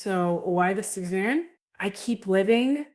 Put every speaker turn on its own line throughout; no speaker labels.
So why the Suzanne? I keep living.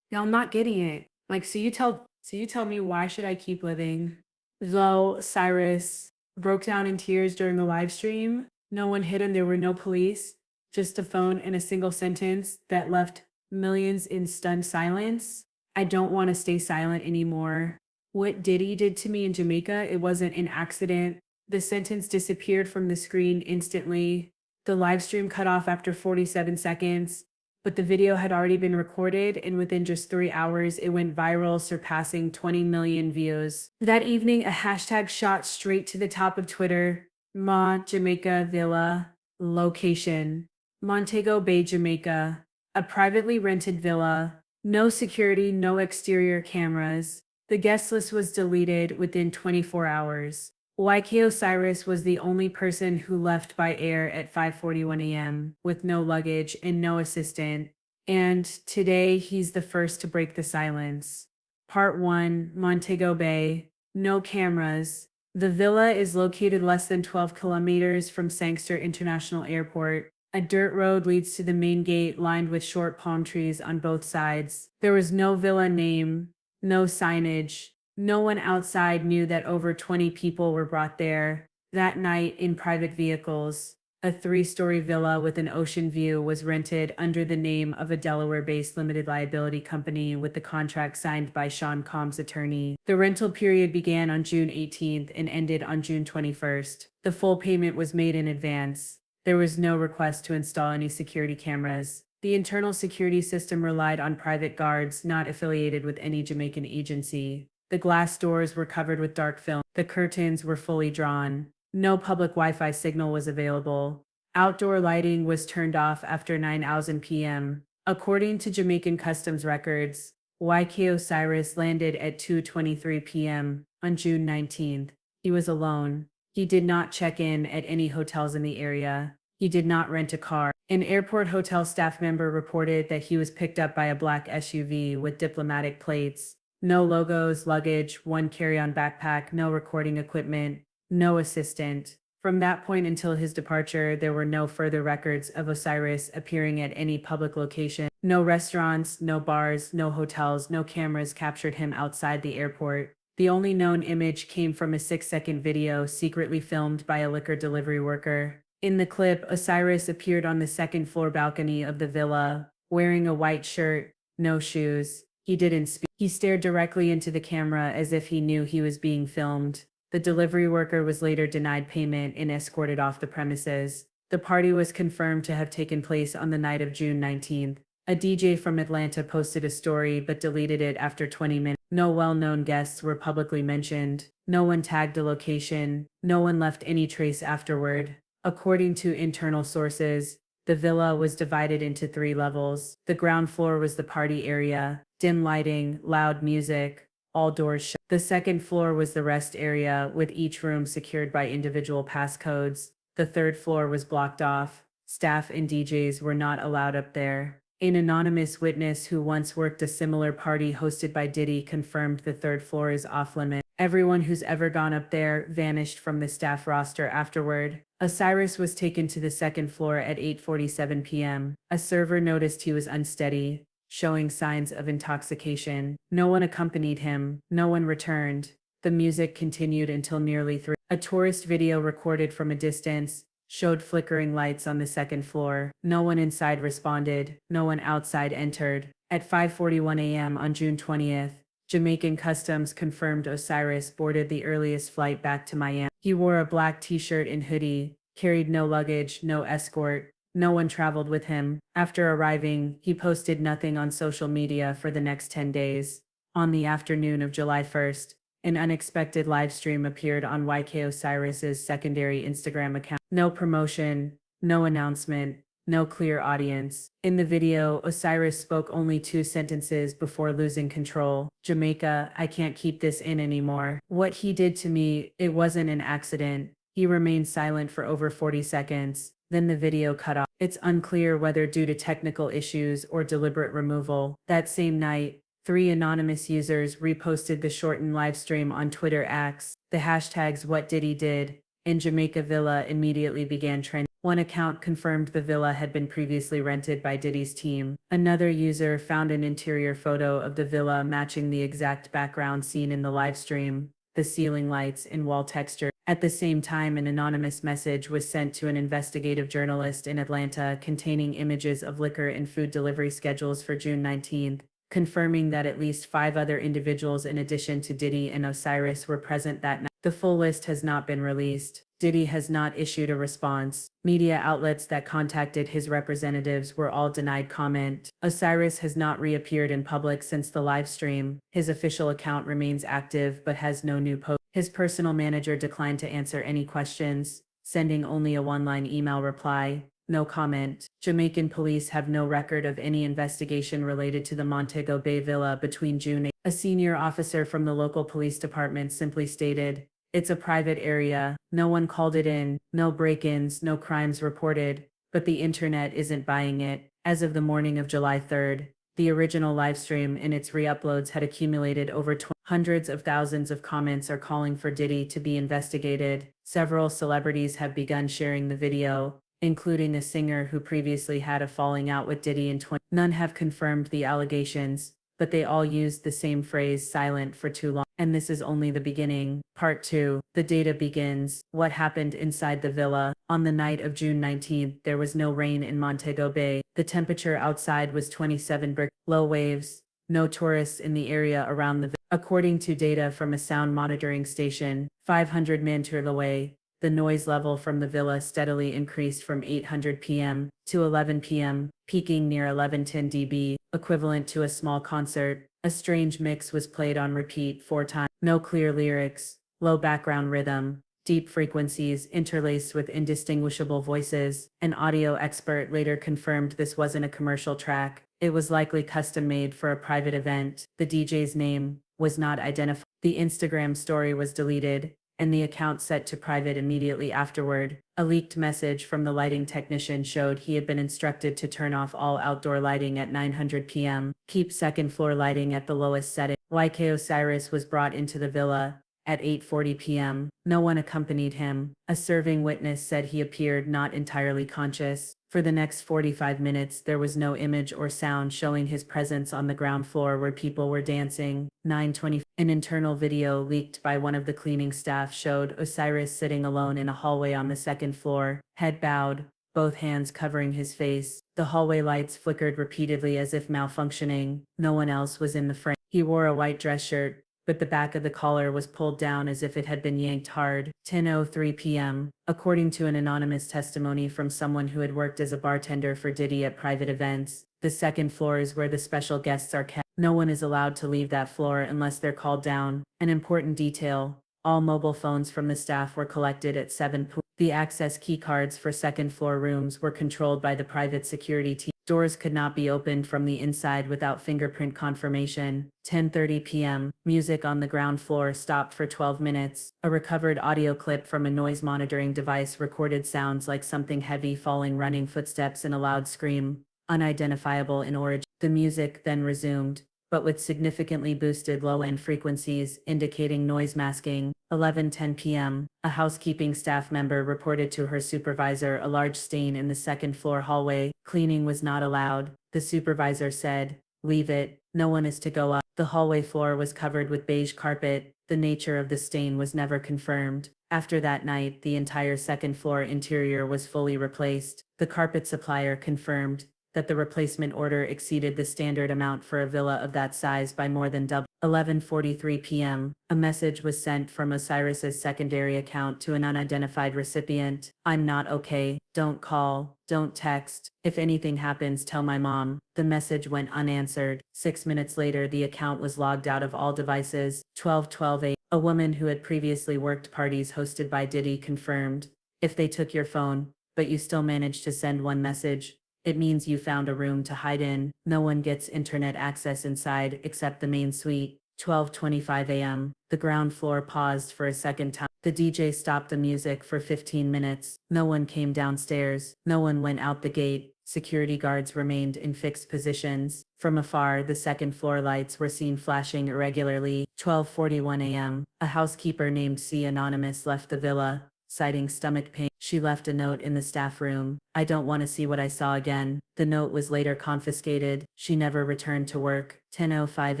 Yeah, I'm not getting it. Like, so you tell me why should I keep living? Though Cyrus broke down in tears during the live stream. No one hit him. There were no police. Just a phone and a single sentence that left millions in stunned silence. I don't want to stay silent anymore. What Diddy did to me in Jamaica, it wasn't an accident. The sentence disappeared from the screen instantly. The live stream cut off after 47 seconds, but the video had already been recorded, and within just 3 hours, it went viral, surpassing 20 million views. That evening, a hashtag shot straight to the top of Twitter. Jamaica Villa. Location: Montego Bay, Jamaica. A privately rented villa. No security, no exterior cameras. The guest list was deleted within 24 hours. Osiris was the only person who left by air at 5:41 a.m. with no luggage and no assistant. And today he's the first to break the silence. Part 1: Montego Bay. No cameras. The villa is located less than 12 kilometers from Sangster International Airport. A dirt road leads to the main gate lined with short palm trees on both sides. There was no villa name, no signage. No one outside knew that over 20 people were brought there that night in private vehicles. A 3-story villa with an ocean view was rented under the name of a Delaware-based limited liability company with the contract signed by Sean Combs' attorney. The rental period began on June 18th and ended on June 21st. The full payment was made in advance. There was no request to install any security cameras. The internal security system relied on private guards not affiliated with any Jamaican agency. The glass doors were covered with dark film. The curtains were fully drawn. No public Wi-Fi signal was available. Outdoor lighting was turned off after 9:00 p.m. According to Jamaican customs records, Osiris landed at 2:23 p.m. on June 19th. He was alone. He did not check in at any hotels in the area. He did not rent a car. An airport hotel staff member reported that he was picked up by a black SUV with diplomatic plates. No logos, luggage, one carry-on backpack, no recording equipment, no assistant. From that point until his departure, there were no further records of Osiris appearing at any public location. No restaurants, no bars, no hotels, no cameras captured him outside the airport. The only known image came from a 6-second video secretly filmed by a liquor delivery worker. In the clip, Osiris appeared on the second-floor balcony of the villa, wearing a white shirt, no shoes. He didn't speak. He stared directly into the camera as if he knew he was being filmed. The delivery worker was later denied payment and escorted off the premises. The party was confirmed to have taken place on the night of June 19th. A DJ from Atlanta posted a story but deleted it after 20 minutes. No well-known guests were publicly mentioned. No one tagged the location. No one left any trace afterward. According to internal sources, the villa was divided into 3 levels. The ground floor was the party area, dim lighting, loud music, all doors shut. The second floor was the rest area, with each room secured by individual passcodes. The third floor was blocked off. Staff and DJs were not allowed up there. An anonymous witness who once worked a similar party hosted by Diddy confirmed the third floor is off-limit. Everyone who's ever gone up there vanished from the staff roster afterward. Osiris was taken to the second floor at 8:47 p.m. A server noticed he was unsteady, showing signs of intoxication. No one accompanied him. No one returned. The music continued until nearly 3. A tourist video recorded from a distance showed flickering lights on the second floor. No one inside responded. No one outside entered. At 5:41 a.m. on June 20th, Jamaican Customs confirmed Osiris boarded the earliest flight back to Miami. He wore a black t-shirt and hoodie, carried no luggage, no escort. No one traveled with him. After arriving, he posted nothing on social media for the next 10 days. On the afternoon of July 1st, an unexpected live stream appeared on Osiris's secondary Instagram account. No promotion, no announcement, no clear audience. In the video, Osiris spoke only 2 sentences before losing control. Jamaica, I can't keep this in anymore. What he did to me, it wasn't an accident. He remained silent for over 40 seconds. Then the video cut off. It's unclear whether due to technical issues or deliberate removal. That same night, 3 anonymous users reposted the shortened live stream on Twitter X. The hashtags What Diddy Did and Jamaica Villa immediately began trending. One account confirmed the villa had been previously rented by Diddy's team. Another user found an interior photo of the villa matching the exact background seen in the live stream, the ceiling lights and wall texture. At the same time, an anonymous message was sent to an investigative journalist in Atlanta containing images of liquor and food delivery schedules for June 19th, confirming that at least 5 other individuals in addition to Diddy and Osiris were present that night. The full list has not been released. Diddy has not issued a response. Media outlets that contacted his representatives were all denied comment. Osiris has not reappeared in public since the live stream. His official account remains active but has no new posts. His personal manager declined to answer any questions, sending only a one-line email reply. No comment. Jamaican police have no record of any investigation related to the Montego Bay villa between June 8th. A senior officer from the local police department simply stated, "It's a private area. No one called it in. No break-ins, no crimes reported. But the internet isn't buying it." As of the morning of July 3rd, the original livestream and its re-uploads had accumulated over hundreds of thousands of comments are calling for Diddy to be investigated. Several celebrities have begun sharing the video, including a singer who previously had a falling out with Diddy in 20. None have confirmed the allegations, but they all used the same phrase, "silent for too long." And this is only the beginning. Part 2. The data begins. What happened inside the villa? On the night of June 19th, there was no rain in Montego Bay. The temperature outside was 27 brick. Low waves. No tourists in the area around the villa. According to data from a sound monitoring station, 500 meters away, the noise level from the villa steadily increased from 800 p.m. to 11 p.m., peaking near 1110 dB, equivalent to a small concert. A strange mix was played on repeat 4 times. No clear lyrics, low background rhythm, deep frequencies interlaced with indistinguishable voices. An audio expert later confirmed this wasn't a commercial track. It was likely custom-made for a private event. The DJ's name was not identified. The Instagram story was deleted, and the account set to private immediately afterward. A leaked message from the lighting technician showed he had been instructed to turn off all outdoor lighting at 900 p.m., keep second floor lighting at the lowest setting. YK Osiris was brought into the villa at 8:40 p.m. No one accompanied him. A serving witness said he appeared not entirely conscious. For the next 45 minutes, there was no image or sound showing his presence on the ground floor where people were dancing. 9:20. An internal video leaked by one of the cleaning staff showed Osiris sitting alone in a hallway on the second floor, head bowed, both hands covering his face. The hallway lights flickered repeatedly as if malfunctioning. No one else was in the frame. He wore a white dress shirt, but the back of the collar was pulled down as if it had been yanked hard. 10:03 p.m. According to an anonymous testimony from someone who had worked as a bartender for Diddy at private events, the second floor is where the special guests are kept. No one is allowed to leave that floor unless they're called down. An important detail: all mobile phones from the staff were collected at 7 p.m. The access key cards for second floor rooms were controlled by the private security team. Doors could not be opened from the inside without fingerprint confirmation. 10:30 p.m. Music on the ground floor stopped for 12 minutes. A recovered audio clip from a noise monitoring device recorded sounds like something heavy falling, running footsteps, and a loud scream, unidentifiable in origin. The music then resumed, but with significantly boosted low-end frequencies, indicating noise masking. 11:10 p.m. A housekeeping staff member reported to her supervisor a large stain in the second floor hallway. Cleaning was not allowed. The supervisor said, "Leave it. No one is to go up." The hallway floor was covered with beige carpet. The nature of the stain was never confirmed. After that night, the entire second floor interior was fully replaced. The carpet supplier confirmed that the replacement order exceeded the standard amount for a villa of that size by more than double. 11:43 p.m. A message was sent from Osiris's secondary account to an unidentified recipient. "I'm not okay. Don't call. Don't text. If anything happens, tell my mom." The message went unanswered. 6 minutes later, the account was logged out of all devices. 12:12 a.m. A woman who had previously worked parties hosted by Diddy confirmed, "If they took your phone, but you still managed to send one message, it means you found a room to hide in. No one gets internet access inside except the main suite." 12:25 a.m. The ground floor paused for a second time. The DJ stopped the music for 15 minutes. No one came downstairs. No one went out the gate. Security guards remained in fixed positions. From afar, the second floor lights were seen flashing irregularly. 12:41 a.m. A housekeeper named C. Anonymous left the villa,
citing stomach pain. She left a note in the staff room. I don't want to see what I saw again. The note was later confiscated. She never returned to work. 10:05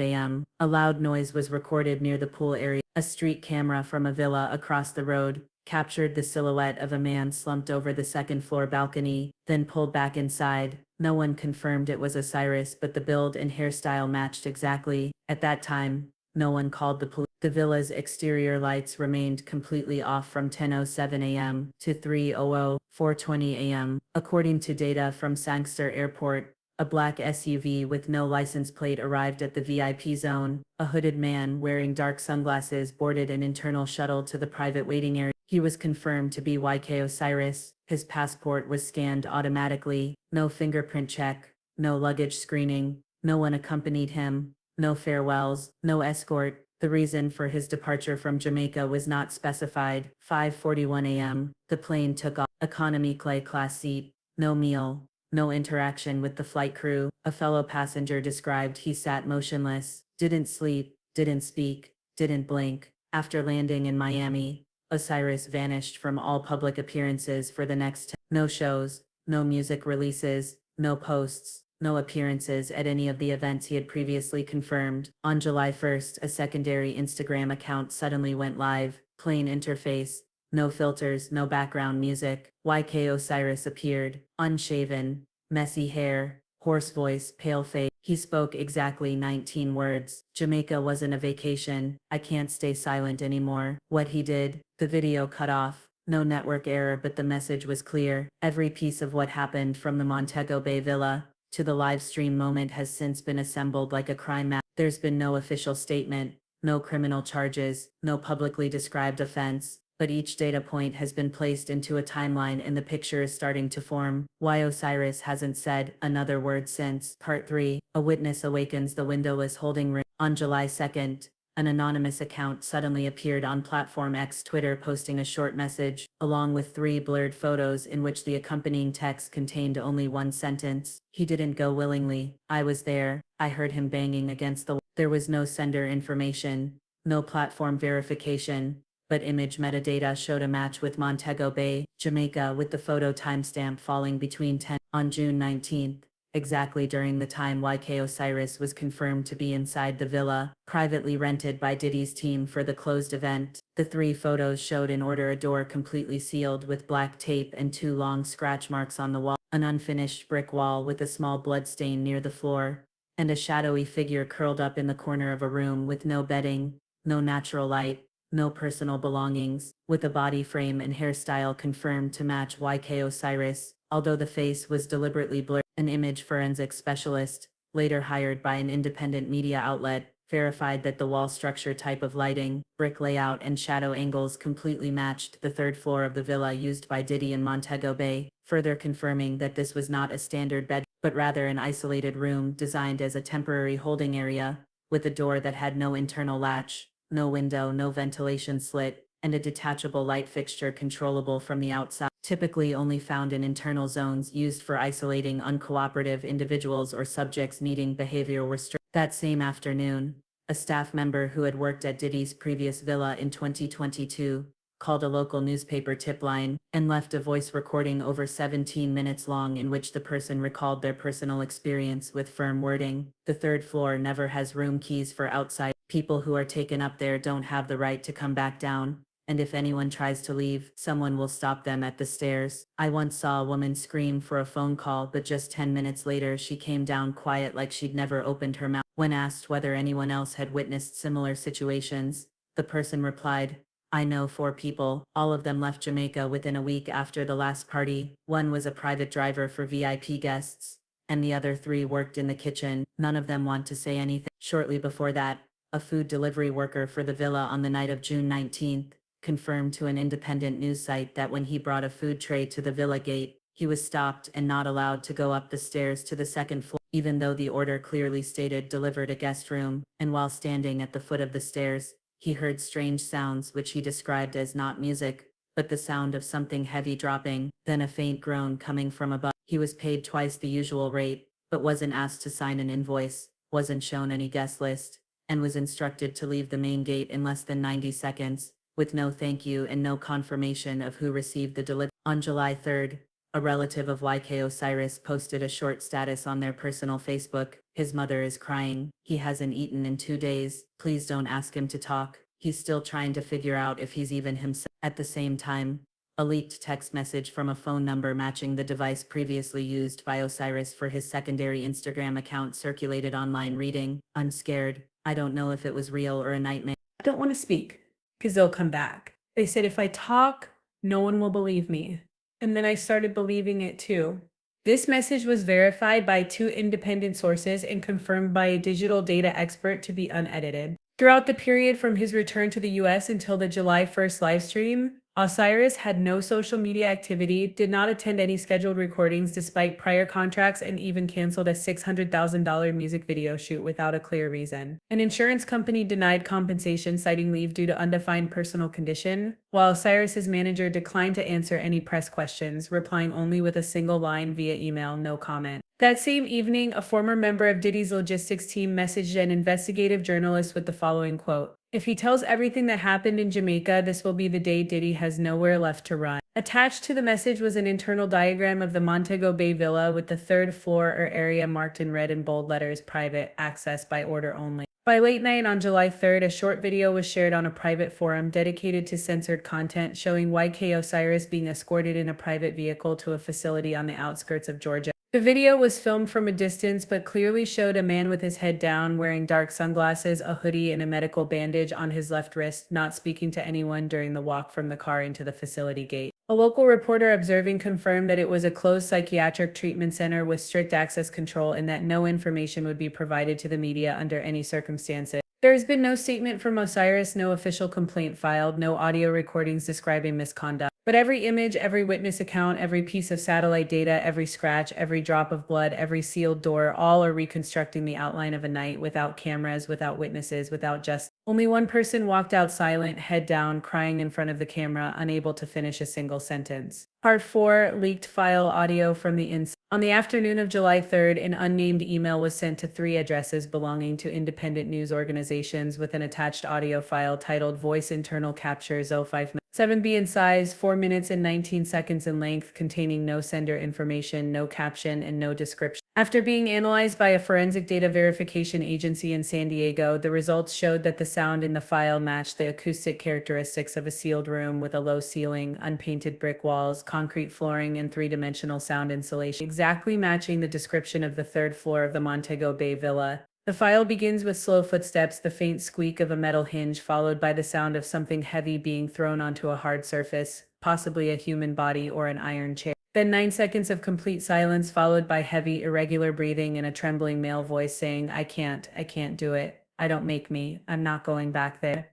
a.m. A loud noise was recorded near the pool area. A street camera from a villa across the road captured the silhouette of a man slumped over the second-floor balcony, then pulled back inside. No one confirmed it was Osiris, but the build and hairstyle matched exactly. At that time, no one called the police. The villa's exterior lights remained completely off from 10:07 a.m. to 3:00, 4:20 a.m. According to data from Sangster Airport, a black SUV with no license plate arrived at the VIP zone. A hooded man wearing dark sunglasses boarded an internal shuttle to the private waiting area. He was confirmed to be YK Osiris. His passport was scanned automatically. No fingerprint check, no luggage screening, no one accompanied him, no farewells, no escort. The reason for his departure from Jamaica was not specified. 5:41 a.m. The plane took off. Economy class seat. No meal. No interaction with the flight crew. A fellow passenger described he sat motionless, didn't sleep, didn't speak, didn't blink. After landing in Miami, Osiris vanished from all public appearances for the next no shows, no music releases, no posts, no appearances at any of the events he had previously confirmed. On July 1st, a secondary Instagram account suddenly went live. Plain interface, no filters, no background music. YK Osiris appeared, unshaven, messy hair, hoarse voice, pale face. He spoke exactly 19 words. Jamaica wasn't a vacation. I can't stay silent anymore. What he did, the video cut off. No network error, but the message was clear. Every piece of what happened from the Montego Bay villa to the live stream moment has since been assembled like a crime map. There's been no official statement, no criminal charges, no publicly described offense, but each data point has been placed into a timeline and the picture is starting to form. Why Osiris hasn't said another word since. Part 3. A witness awakens the windowless holding ring. On July 2nd, an anonymous account suddenly appeared on Platform X Twitter posting a short message, along with 3 blurred photos in which the accompanying text contained only one sentence. He didn't go willingly. I was there. I heard him banging against the wall. There was no sender information, no platform verification, but image metadata showed a match with Montego Bay, Jamaica, with the photo timestamp falling between 10 on June 19th. Exactly during the time YK Osiris was confirmed to be inside the villa, privately rented by Diddy's team for the closed event. The 3 photos showed in order: a door completely sealed with black tape and 2 long scratch marks on the wall, an unfinished brick wall with a small blood stain near the floor, and a shadowy figure curled up in the corner of a room with no bedding, no natural light, no personal belongings, with a body frame and hairstyle confirmed to match YK Osiris, although the face was deliberately blurred. An image forensic specialist, later hired by an independent media outlet, verified that the wall structure, type of lighting, brick layout, and shadow angles completely matched the 3rd floor of the villa used by Diddy in Montego Bay, further confirming that this was not a standard bed, but rather an isolated room designed as a temporary holding area, with a door that had no internal latch, no window, no ventilation slit, and a detachable light fixture controllable from the outside, typically only found in internal zones used for isolating uncooperative individuals or subjects needing behavioral restraint. That same afternoon, a staff member who had worked at Diddy's previous villa in 2022 called a local newspaper tip line and left a voice recording over 17 minutes long in which the person recalled their personal experience with firm wording. The 3rd floor never has room keys for outside. People who are taken up there don't have the right to come back down, and if anyone tries to leave, someone will stop them at the stairs. I once saw a woman scream for a phone call, but just 10 minutes later she came down quiet like she'd never opened her mouth. When asked whether anyone else had witnessed similar situations, the person replied, I know 4 people. All of them left Jamaica within a week after the last party. One was a private driver for VIP guests, and the other 3 worked in the kitchen. None of them want to say anything. Shortly before that, a food delivery worker for the villa on the night of June 19th confirmed to an independent news site that when he brought a food tray to the villa gate, he was stopped and not allowed to go up the stairs to the 2nd floor, even though the order clearly stated delivered a guest room. And while standing at the foot of the stairs, he heard strange sounds which he described as not music, but the sound of something heavy dropping, then a faint groan coming from above. He was paid twice the usual rate, but wasn't asked to sign an invoice, wasn't shown any guest list, and was instructed to leave the main gate in less than 90 seconds. with no thank you and no confirmation of who received the delivery. On July 3rd, a relative of YK Osiris posted a short status on their personal Facebook. His mother is crying. He hasn't eaten in 2 days. Please don't ask him to talk. He's still trying to figure out if he's even himself. At the same time, a leaked text message from a phone number matching the device previously used by Osiris for his secondary Instagram account circulated online reading, "I'm scared. I don't know if it was real or a nightmare.
I don't want to speak because they'll come back. They said if I talk, no one will believe me. And then I started believing it too. This message was verified by 2 independent sources and confirmed by a digital data expert to be unedited. Throughout the period from his return to the US until the July 1st livestream, Osiris had no social media activity, did not attend any scheduled recordings despite prior contracts, and even canceled a $600,000 music video shoot without a clear reason. An insurance company denied compensation, citing leave due to undefined personal condition, while Osiris's manager declined to answer any press questions, replying only with a single line via email, "No comment." That same evening, a former member of Diddy's logistics team messaged an investigative journalist with the following quote: "If he tells everything that happened in Jamaica, this will be the day Diddy has nowhere left to run." Attached to the message was an internal diagram of the Montego Bay villa with the 3rd floor or area marked in red and bold letters, "Private, access by order only." By late night on July 3rd, a short video was shared on a private forum dedicated to censored content showing YK Osiris being escorted in a private vehicle to a facility on the outskirts of Georgia. The video was filmed from a distance but clearly showed a man with his head down, wearing dark sunglasses, a hoodie, and a medical bandage on his left wrist, not speaking to anyone during the walk from the car into the facility gate. A local reporter observing confirmed that it was a closed psychiatric treatment center with strict access control and that no information would be provided to the media under any circumstances. There has been no statement from Osiris, no official complaint filed, no audio recordings describing misconduct. But every image, every witness account, every piece of satellite data, every scratch, every drop of blood, every sealed door, all are reconstructing the outline of a night without cameras, without witnesses, without justice. Only one person walked out silent, head down, crying in front of the camera, unable to finish a single sentence. Part 4, leaked file audio from the inside. On the afternoon of July 3rd, an unnamed email was sent to 3 addresses belonging to independent news organizations with an attached audio file titled "Voice Internal Capture 057B" in size, 4 minutes and 19 seconds in length, containing no sender information, no caption, and no description. After being analyzed by a forensic data verification agency in San Diego, the results showed that the sound in the file matched the acoustic characteristics of a sealed room with a low ceiling, unpainted brick walls, concrete flooring, and 3-dimensional sound insulation, exactly matching the description of the 3rd floor of the Montego Bay villa. The file begins with slow footsteps, the faint squeak of a metal hinge, followed by the sound of something heavy being thrown onto a hard surface, possibly a human body or an iron chair. Then 9 seconds of complete silence, followed by heavy, irregular breathing and a trembling male voice saying, I can't do it. I don't make me. I'm not going back there."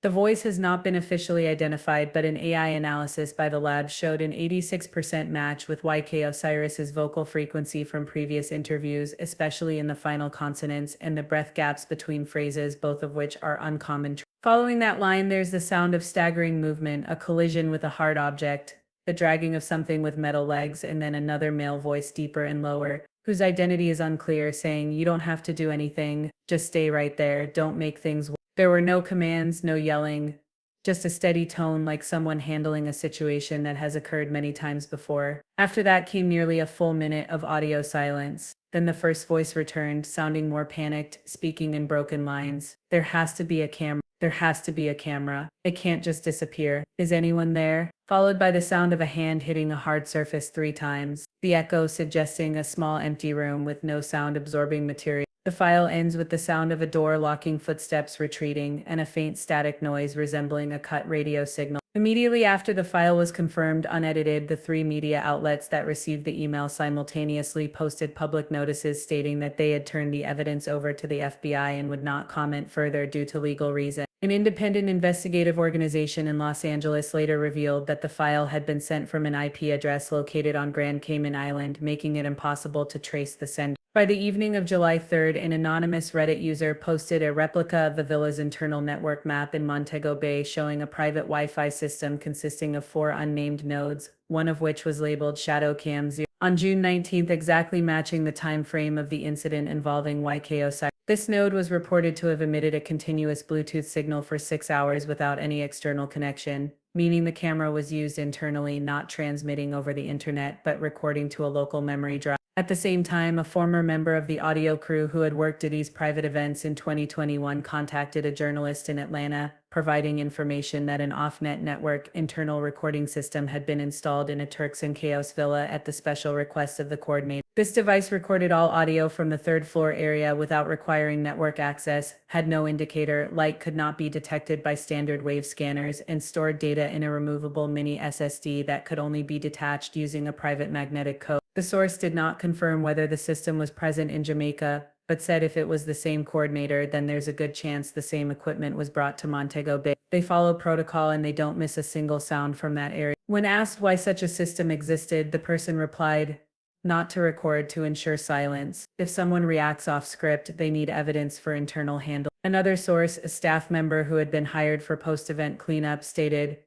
The voice has not been officially identified, but an AI analysis by the lab showed an 86% match with YK Osiris's vocal frequency from previous interviews, especially in the final consonants and the breath gaps between phrases, both of which are uncommon. Following that line, there's the sound of staggering movement, a collision with a hard object, the dragging of something with metal legs, and then another male voice, deeper and lower, whose identity is unclear, saying, "You don't have to do anything, just stay right there, don't make things worse." There were no commands, no yelling, just a steady tone like someone handling a situation that has occurred many times before. After that came nearly a full minute of audio silence. Then the first voice returned, sounding more panicked, speaking in broken lines. "There has to be a camera. There has to be a camera. It can't just disappear. Is anyone there?" Followed by the sound of a hand hitting a hard surface 3 times, the echo suggesting a small empty room with no sound-absorbing material. The file ends with the sound of a door locking, footsteps retreating, and a faint static noise resembling a cut radio signal. Immediately after the file was confirmed unedited, the 3 media outlets that received the email simultaneously posted public notices stating that they had turned the evidence over to the FBI and would not comment further due to legal reasons. An independent investigative organization in Los Angeles later revealed that the file had been sent from an IP address located on Grand Cayman Island, making it impossible to trace the sender. By the evening of July 3rd, an anonymous Reddit user posted a replica of the villa's internal network map in Montego Bay showing a private Wi-Fi system consisting of 4 unnamed nodes, one of which was labeled ShadowCam 0. On June 19th, exactly matching the time frame of the incident involving YK Osiris.
This node was reported to have emitted a continuous Bluetooth signal for 6 hours without any external connection, meaning the camera was used internally, not transmitting over the internet, but recording to a local memory drive. At the same time, a former member of the audio crew who had worked Diddy's private events in 2021 contacted a journalist in Atlanta, providing information that an off-net network internal recording system had been installed in a Turks and Caicos villa at the special request of the coordinator. This device recorded all audio from the third floor area without requiring network access, had no indicator, light could not be detected by standard wave scanners, and stored data in a removable mini SSD that could only be detached using a private magnetic code. The source did not confirm whether the system was present in Jamaica, but said if it was the same coordinator, then there's a good chance the same equipment was brought to Montego Bay. They follow protocol and they don't miss a single sound from that area. When asked why such a system existed, the person replied, "Not to record, to ensure silence. If someone reacts off script, they need evidence for internal handling." Another source, a staff member who had been hired for post-event cleanup, stated,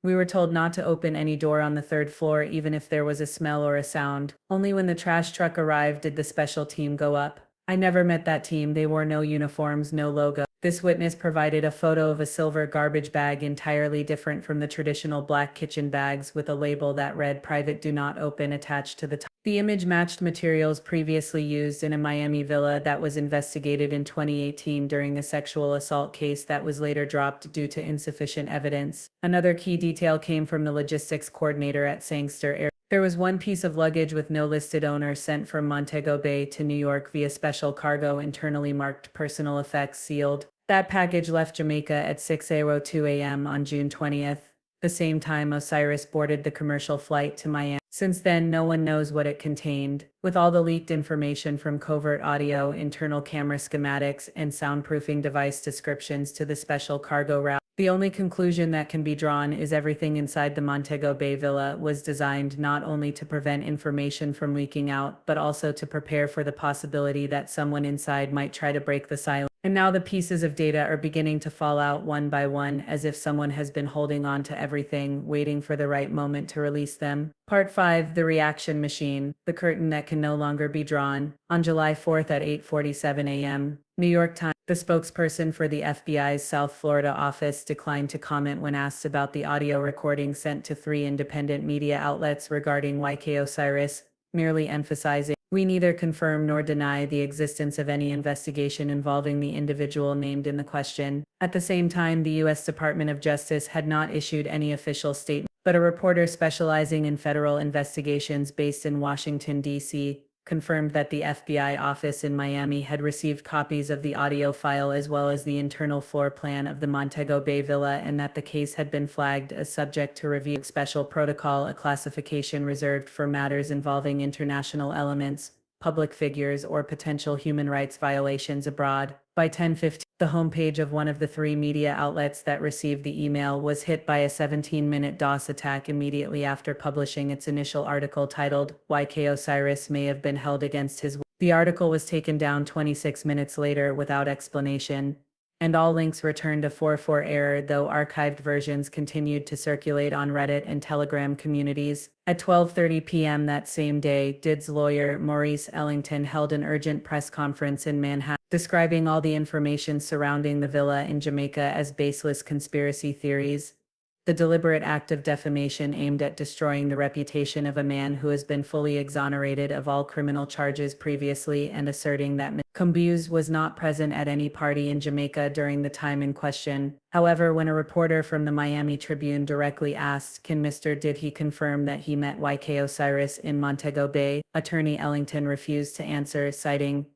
"We were told not to open any door on the third floor even if there was a smell or a sound. Only when the trash truck arrived did the special team go up. I never met that team, they wore no uniforms, no logo." This witness provided a photo of a silver garbage bag entirely different from the traditional black kitchen bags with a label that read "Private Do Not Open" attached to the top. The image matched materials previously used in a Miami villa that was investigated in 2018 during a sexual assault case that was later dropped due to insufficient evidence. Another key detail came from the logistics coordinator at Sangster Air. There was one piece of luggage with no listed owner sent from Montego Bay to New York via special cargo internally marked personal effects sealed. That package left Jamaica at 6:02 a.m. on June 20th, the same time Osiris boarded the commercial flight to Miami. Since then, no one knows what it contained. With all the leaked information from covert audio, internal camera schematics, and soundproofing device descriptions to the special cargo route, the only conclusion that can be drawn is everything inside the Montego Bay villa was designed not only to prevent information from leaking out, but also to prepare for the possibility that someone inside might try to break the silence. And now the pieces of data are beginning to fall out one by one, as if someone has been holding on to everything, waiting for the right moment to release them. Part 5: The Reaction Machine, the curtain that can no longer be drawn. On July 4th at 8:47 a.m., New York Times, the spokesperson for the FBI's South Florida office declined to comment when asked about the audio recording sent to 3 independent media outlets regarding YK Osiris, merely emphasizing, "We neither confirm nor deny the existence of any investigation involving the individual named in the question." At the same time, the U.S. Department of Justice had not issued any official statement, but a reporter specializing in federal investigations based in Washington, D.C., confirmed that the FBI office in Miami had received copies of the audio file as well as the internal floor plan of the Montego Bay villa, and that the case had been flagged as subject to review. Special protocol, a classification reserved for matters involving international elements, public figures, or potential human rights violations abroad. By 10:15, the homepage of one of the 3 media outlets that received the email was hit by a 17-minute DOS attack immediately after publishing its initial article titled, "YK Osiris May Have Been Held Against His Will." The article was taken down 26 minutes later without explanation, and all links returned a 404 error, though archived versions continued to circulate on Reddit and Telegram communities. At 12:30 p.m. that same day, Diddy's lawyer, Maurice Ellington, held an urgent press conference in Manhattan, describing all the information surrounding the villa in Jamaica as baseless conspiracy theories. The deliberate act of defamation aimed at destroying the reputation of a man who has been fully exonerated of all criminal charges previously, and asserting that Combuse was not present at any party in Jamaica during the time in question. However, when a reporter from the Miami Tribune directly asked, "Can Mr. Diddy confirm that he met YK Osiris in Montego Bay?" Attorney Ellington refused to answer, citing,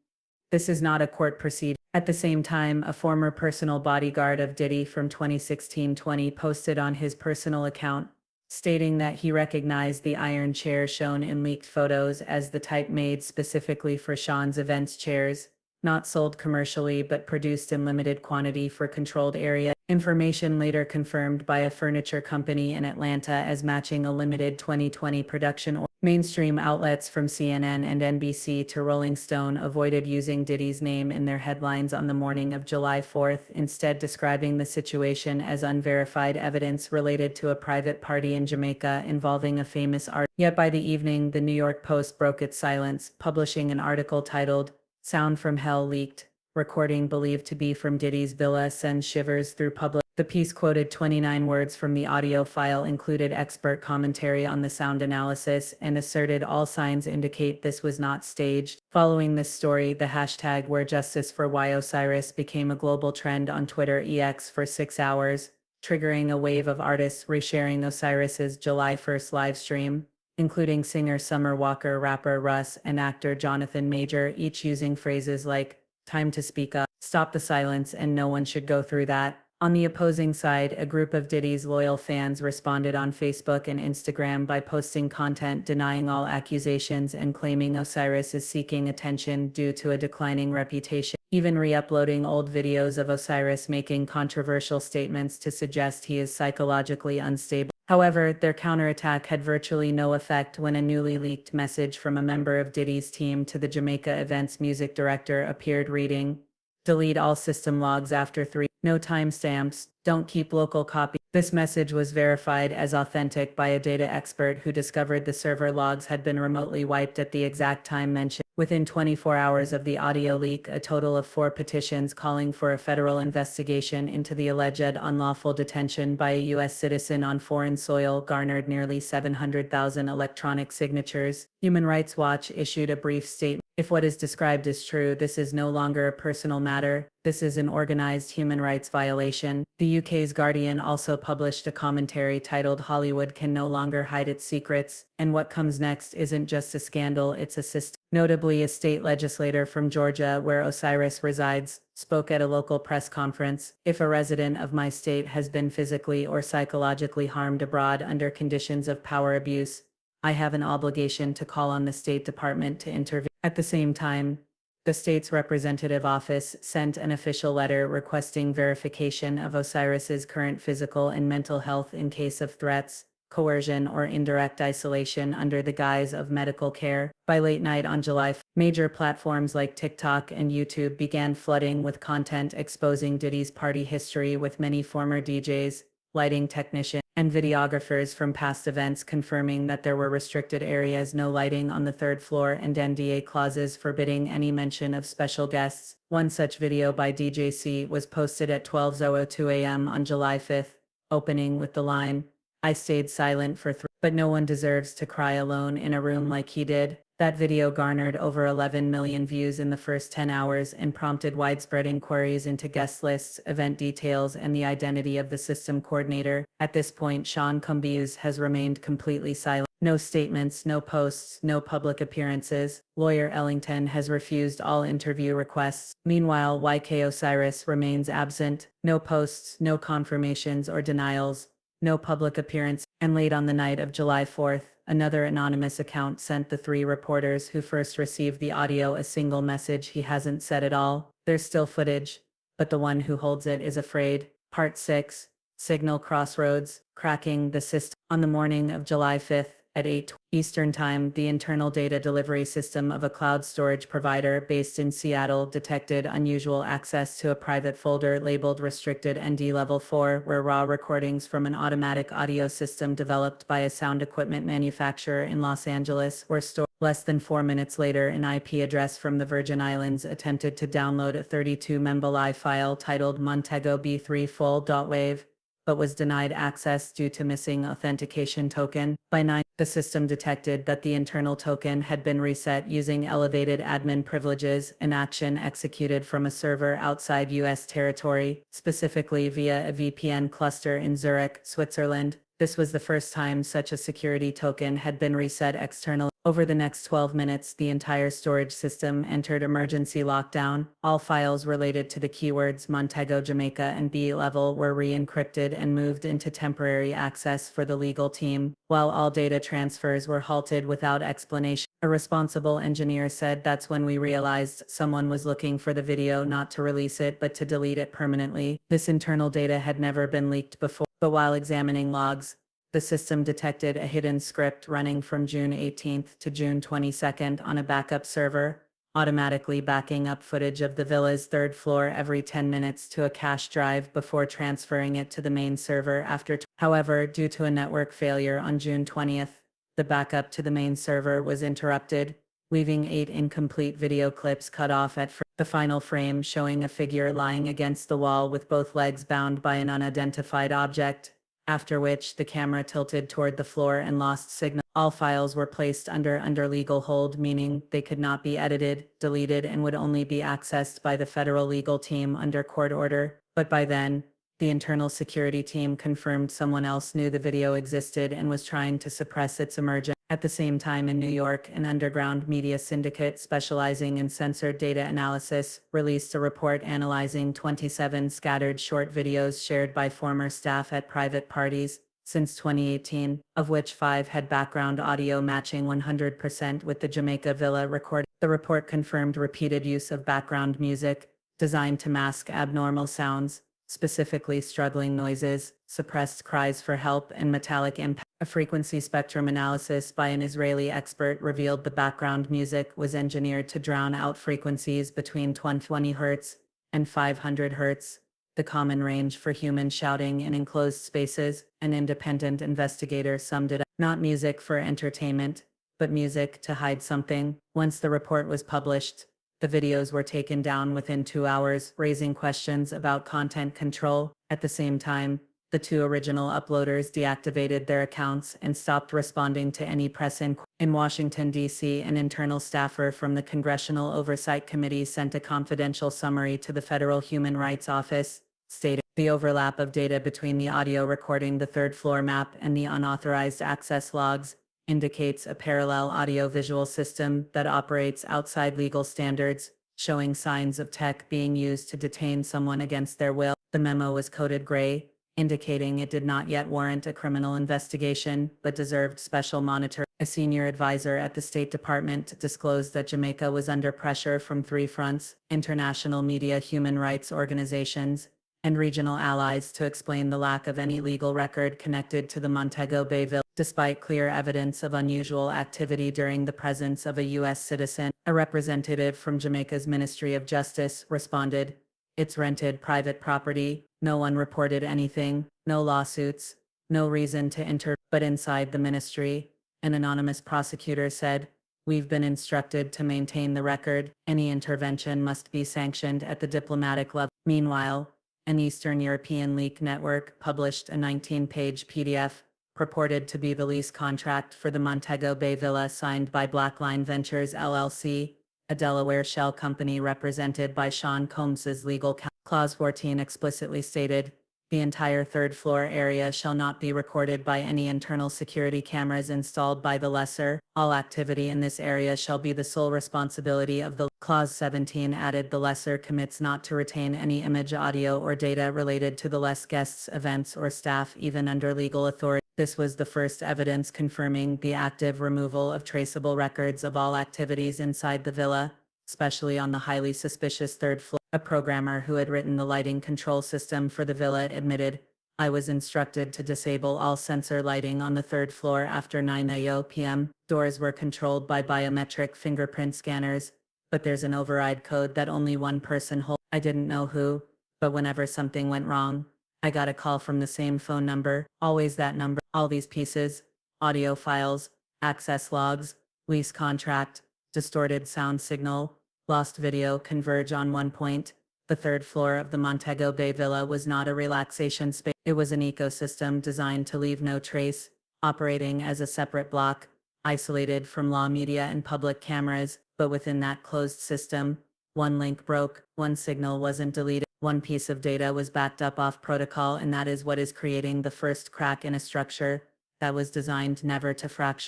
"This is not a court proceeding." At the same time, a former personal bodyguard of Diddy from 2016-20 posted on his personal account, stating that he recognized the iron chair shown in leaked photos as the type made specifically for Sean's events chairs, not sold commercially but produced in limited quantity for controlled area. Information later confirmed by a furniture company in Atlanta as matching a limited 2020 production. Mainstream outlets from CNN and NBC to Rolling Stone avoided using Diddy's name in their headlines on the morning of July 4th, instead describing the situation as unverified evidence related to a private party in Jamaica involving a famous artist. Yet by the evening, the New York Post broke its silence, publishing an article titled, "Sound from Hell Leaked," recording believed to be from Diddy's villa sends shivers through public. The piece quoted 29 words from the audio file, included expert commentary on the sound analysis, and asserted all signs indicate this was not staged. Following this story, the hashtag #WhereJusticeForWhyOsiris became a global trend on Twitter X for 6 hours, triggering a wave of artists resharing Osiris's July 1st livestream, including singer Summer Walker, rapper Russ, and actor Jonathan Major, each using phrases like, "Time to speak up," "Stop the silence," and "No one should go through that." On the opposing side, a group of Diddy's loyal fans responded on Facebook and Instagram by posting content denying all accusations and claiming Osiris is seeking attention due to a declining reputation, even re-uploading old videos of Osiris making controversial statements to suggest he is psychologically unstable. However, their counterattack had virtually no effect when a newly leaked message from a member of Diddy's team to the Jamaica event's music director appeared reading, "Delete all system logs after 3. No timestamps. Don't keep local copy." This message was verified as authentic by a data expert who discovered the server logs had been remotely wiped at the exact time mentioned. Within 24 hours of the audio leak, a total of 4 petitions calling for a federal investigation into the alleged unlawful detention by a U.S. citizen on foreign soil garnered nearly 700,000 electronic signatures. Human Rights Watch issued a brief statement. "If what is described is true, this is no longer a personal matter. This is an organized human rights violation." The UK's Guardian also published a commentary titled "Hollywood Can No Longer Hide Its Secrets, and What Comes Next Isn't Just a Scandal, It's a System." Notably, a state legislator from Georgia, where Osiris resides, spoke at a local press conference. "If a resident of my state has been physically or psychologically harmed abroad under conditions of power abuse, I have an obligation to call on the State Department to intervene." At the same time, the state's representative office sent an official letter requesting verification of Osiris's current physical and mental health in case of threats, coercion, or indirect isolation under the guise of medical care. By late night on July 5th, major platforms like TikTok and YouTube began flooding with content exposing Diddy's party history, with many former DJs, lighting technicians, and videographers from past events confirming that there were restricted areas, no lighting on the third floor, and NDA clauses forbidding any mention of special guests. One such video by DJC was posted at 12:02 a.m. on July 5th, opening with the line, "I stayed silent for 3, but no one deserves to cry alone in a room like he did." That video garnered over 11 million views in the first 10 hours and prompted widespread inquiries into guest lists, event details, and the identity of the system coordinator. At this point, Sean Combs has remained completely silent. No statements, no posts, no public appearances. Lawyer Ellington has refused all interview requests. Meanwhile, YK Osiris remains absent. No posts, no confirmations or denials, no public appearance. And late on the night of July 4th, another anonymous account sent the 3 reporters who first received the audio a single message: "He hasn't said it all. There's still footage, but the one who holds it is afraid." Part 6. Signal Crossroads, Cracking the System. On the morning of July 5th, at 8 Eastern Time, the internal data delivery system of a cloud storage provider based in Seattle detected unusual access to a private folder labeled Restricted ND Level 4, where raw recordings from an automatic audio system developed by a sound equipment manufacturer in Los Angeles were stored. Less than 4 minutes later, an IP address from the Virgin Islands attempted to download a 32 MB file titled Montego Bay 3 full.wave, but was denied access due to missing authentication token. By 9, the system detected that the internal token had been reset using elevated admin privileges, an action executed from a server outside U.S. territory, specifically via a VPN cluster in Zurich, Switzerland. This was the first time such a security token had been reset externally. Over the next 12 minutes, the entire storage system entered emergency lockdown. All files related to the keywords Montego, Jamaica, and B level were re-encrypted and moved into temporary access for the legal team, while all data transfers were halted without explanation. A responsible engineer said, "That's when we realized someone was looking for the video not to release it but to delete it permanently." This internal data had never been leaked before, but while examining logs, the system detected a hidden script running from June 18th to June 22nd on a backup server, automatically backing up footage of the villa's third floor every 10 minutes to a cache drive before transferring it to the main server after. However, due to a network failure on June 20th, the backup to the main server was interrupted. leaving 8 incomplete video clips cut off at the final frame showing a figure lying against the wall with both legs bound by an unidentified object, after which the camera tilted toward the floor and lost signal. All files were placed under legal hold, meaning they could not be edited, deleted, and would only be accessed by the federal legal team under court order. But by then, the internal security team confirmed someone else knew the video existed and was trying to suppress its emergence. At the same time in New York, an underground media syndicate specializing in censored data analysis released a report analyzing 27 scattered short videos shared by former staff at private parties since 2018, of which 5 had background audio matching 100% with the Jamaica villa recording. The report confirmed repeated use of background music designed to mask abnormal sounds, specifically struggling noises, suppressed cries for help, and metallic impact. A frequency spectrum analysis by an Israeli expert revealed the background music was engineered to drown out frequencies between 20 Hz and 500 Hz, the common range for human shouting in enclosed spaces. An independent investigator summed it up: not music for entertainment, but music to hide something. Once the report was published, the videos were taken down within 2 hours, raising questions about content control. At the same time, the 2 original uploaders deactivated their accounts and stopped responding to any press inquiries. In Washington, D.C., an internal staffer from the Congressional Oversight Committee sent a confidential summary to the Federal Human Rights Office, stating the overlap of data between the audio recording the third-floor map and the unauthorized access logs indicates a parallel audio-visual system that operates outside legal standards, showing signs of tech being used to detain someone against their will. The memo was coded gray, indicating it did not yet warrant a criminal investigation, but deserved special monitoring. A senior advisor at the State Department disclosed that Jamaica was under pressure from 3 fronts: international media, human rights organizations, and regional allies to explain the lack of any legal record connected to the Montego Bay villa. Despite clear evidence of unusual activity during the presence of a U.S. citizen, a representative from Jamaica's Ministry of Justice responded, "It's rented private property. No one reported anything, no lawsuits, no reason to enter." But inside the ministry, an anonymous prosecutor said, "We've been instructed to maintain the record. Any intervention must be sanctioned at the diplomatic level." Meanwhile, an Eastern European leak network published a 19-page PDF purported to be the lease contract for the Montego Bay villa signed by Blackline Ventures LLC, a Delaware shell company represented by Sean Combs's legal counsel. Clause 14 explicitly stated, "The entire third-floor area shall not be recorded by any internal security cameras installed by the lessor. All activity in this area shall be the sole responsibility of the." Clause 17 added the lessor commits not to retain any image, audio, or data related to the less guests, events, or staff, even under legal authority. This was the first evidence confirming the active removal of traceable records of all activities inside the villa, especially on the highly suspicious third floor. A programmer who had written the lighting control system for the villa admitted, "I was instructed to disable all sensor lighting on the third floor after 9 p.m. Doors were controlled by biometric fingerprint scanners, but there's an override code that only one person holds. I didn't know who, but whenever something went wrong, I got a call from the same phone number, always that number." All these pieces, audio files, access logs, lease contract, distorted sound signal, lost video converge on one point: the third floor of the Montego Bay villa was not a relaxation space. It was an ecosystem designed to leave no trace, operating as a separate block, isolated from law, media, and public cameras. But within that closed system, one link broke, one signal wasn't deleted, one piece of data was backed up off protocol, and that is what is creating the first crack in a structure that was designed never to fracture.